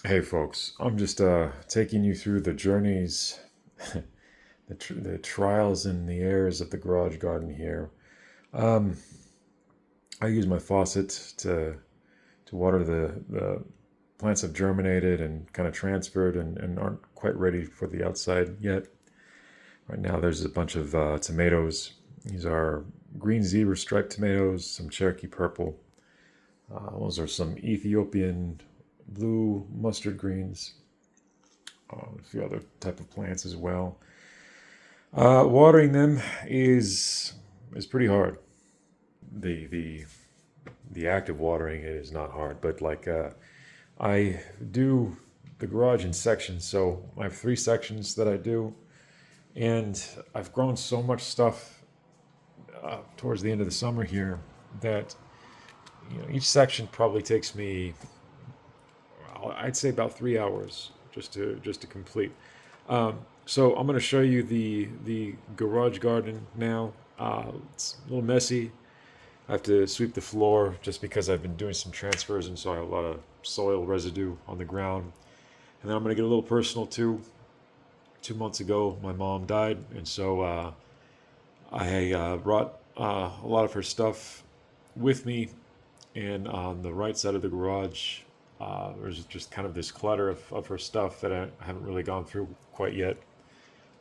Hey folks, I'm just taking you through the journeys, the trials and the errors of the garage garden here. Um, I use my faucet to water the plants have germinated and kind of transferred and aren't quite ready for the outside yet. Right now, there's a bunch of tomatoes. These are green zebra striped tomatoes, some Cherokee purple. Those are some Ethiopian blue mustard greens, a few other type of plants as well. Watering them is pretty hard. The the act of watering it is not hard, but I do the garage in sections, so I have three sections that I do, and I've grown so much stuff towards the end of the summer here that each section probably takes me, I'd say, about 3 hours just to complete. So I'm going to show you the garage garden now. It's a little messy. I have to sweep the floor just because I've been doing some transfers, and so I have a lot of soil residue on the ground. And then I'm going to get a little personal too. 2 months ago, my mom died, and so I brought a lot of her stuff with me. And on the right side of the garage, there's just kind of this clutter of her stuff that I haven't really gone through quite yet.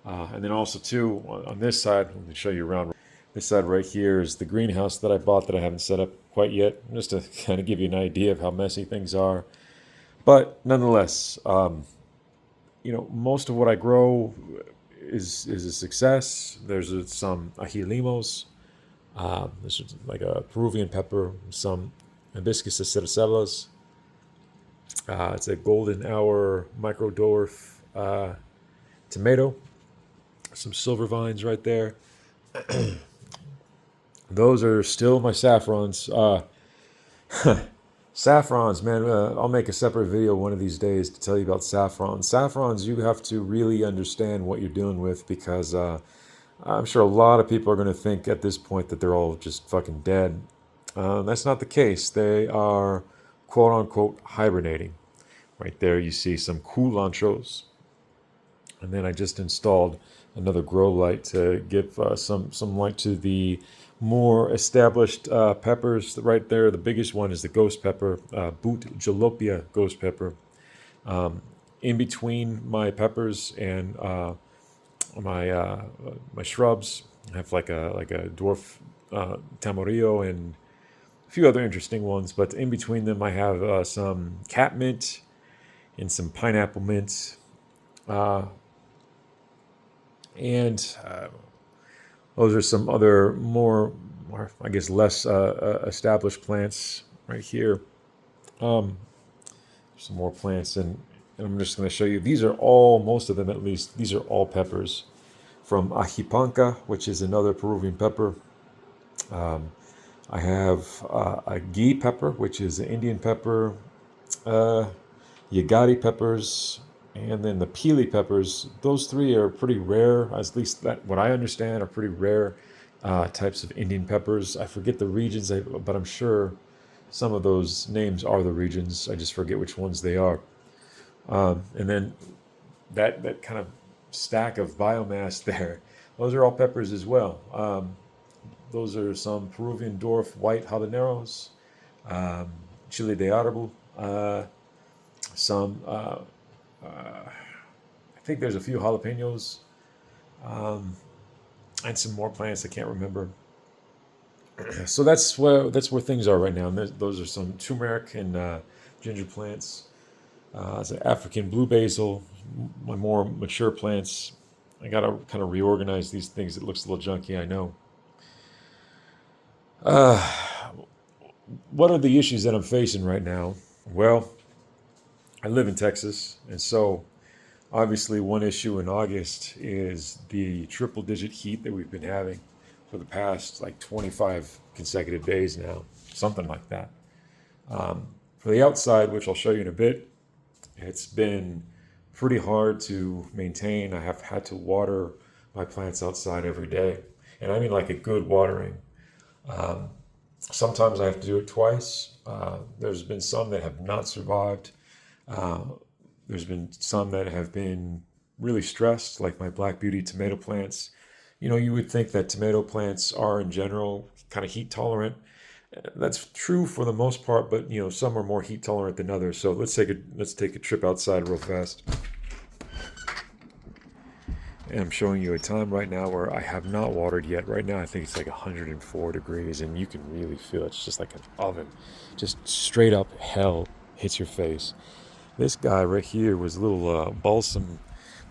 And then also too on this side, let me show you around. This side right here is the greenhouse that I bought that I haven't set up quite yet, just to kind of give you an idea of how messy things are. But nonetheless, most of what I grow is a success. There's some ajilimos. This is like a Peruvian pepper, some hibiscus aceticelas. It's a golden hour micro dwarf tomato. Some silver vines right there. Those are still my saffrons. Saffrons, man, I'll make a separate video one of these days to tell you about saffrons. Saffrons, you have to really understand what you're dealing with because I'm sure a lot of people are going to think at this point that they're all just fucking dead. That's not the case. They are quote unquote hibernating. Right there, you see some culantros. And then I just installed another grow light to give some light to the more established peppers. Right there, the biggest one is the ghost pepper, Boot jalopia ghost pepper. In between my peppers and my shrubs, I have like a dwarf tamarillo and a few other interesting ones. But in between them, I have some catmint and some pineapple mint. Uh, and those are some other more, I guess, less established plants right here. Um, some more plants, and I'm just going to show you. These are all, most of them at least, these are all peppers from ajipanca, which is another Peruvian pepper. Um, I have a ghee pepper, which is an Indian pepper, uh, Yagari peppers, and then the peely peppers. Those three are pretty rare, at least that what I understand are pretty rare types of Indian peppers. I forget the regions, but I'm sure some of those names are the regions. I just forget which ones they are. And then that kind of stack of biomass there, those are all peppers as well. Those are some Peruvian dwarf white habaneros, um, chile de árbol, some I think there's a few jalapenos, um, and some more plants I can't remember. So that's where things are right now. And those are some turmeric and ginger plants. It's an African blue basil. My more mature plants. I gotta kind of reorganize these things. It looks a little junky, I know. Uh, what are the issues that I'm facing right now? Well, I live in Texas, and so obviously one issue in August is the triple digit heat that we've been having for the past like 25 consecutive days now, something like that. For the outside, which I'll show you in a bit, it's been pretty hard to maintain. I have had to water my plants outside every day, and I mean like a good watering. Um, Sometimes I have to do it twice. There's been some that have not survived. Uh, There's been some that have been really stressed, like my Black Beauty tomato plants. You would think that tomato plants are in general kind of heat tolerant. That's true for the most part, but some are more heat tolerant than others. So let's take a trip outside real fast. And I'm showing you a time right now where I have not watered yet. Right now, I think it's like 104 degrees, and you can really feel it. It's just like an oven. Just straight up hell hits your face. This guy right here was a little balsam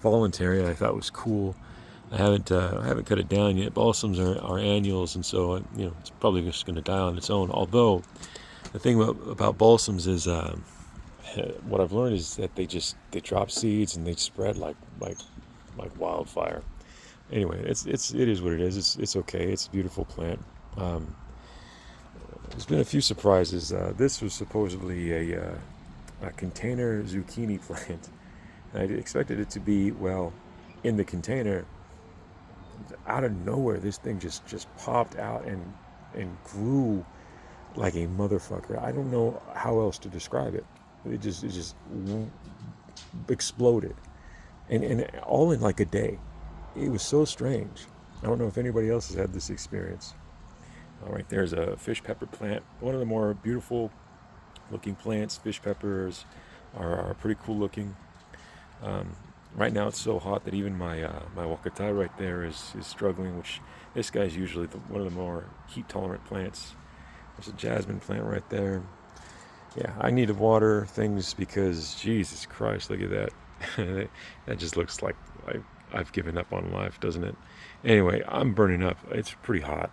voluntary. I thought was cool. I haven't cut it down yet. Balsams are annuals, and so it's probably just going to die on its own. Although the thing about balsams is what I've learned is that they drop seeds and they spread like wildfire. Anyway, it is what it is. It's okay. It's a beautiful plant. Um, there's been a few surprises. This was supposedly a container zucchini plant. I expected it to be, well, in the container. Out of nowhere, this thing just popped out and grew like a motherfucker. I don't know how else to describe it. It just exploded, and all in like a day. It was so strange. I don't know if anybody else has had this experience. All right, there's a fish pepper plant. One of the more beautiful looking plants. Fish peppers are pretty cool looking. Um, right now it's so hot that even my wakatai right there is struggling, which this guy's usually one of the more heat tolerant plants. There's a jasmine plant right there. Yeah, I need to water things because Jesus Christ, look at that. That just looks like I've given up on life, doesn't it? Anyway, I'm burning up. It's pretty hot.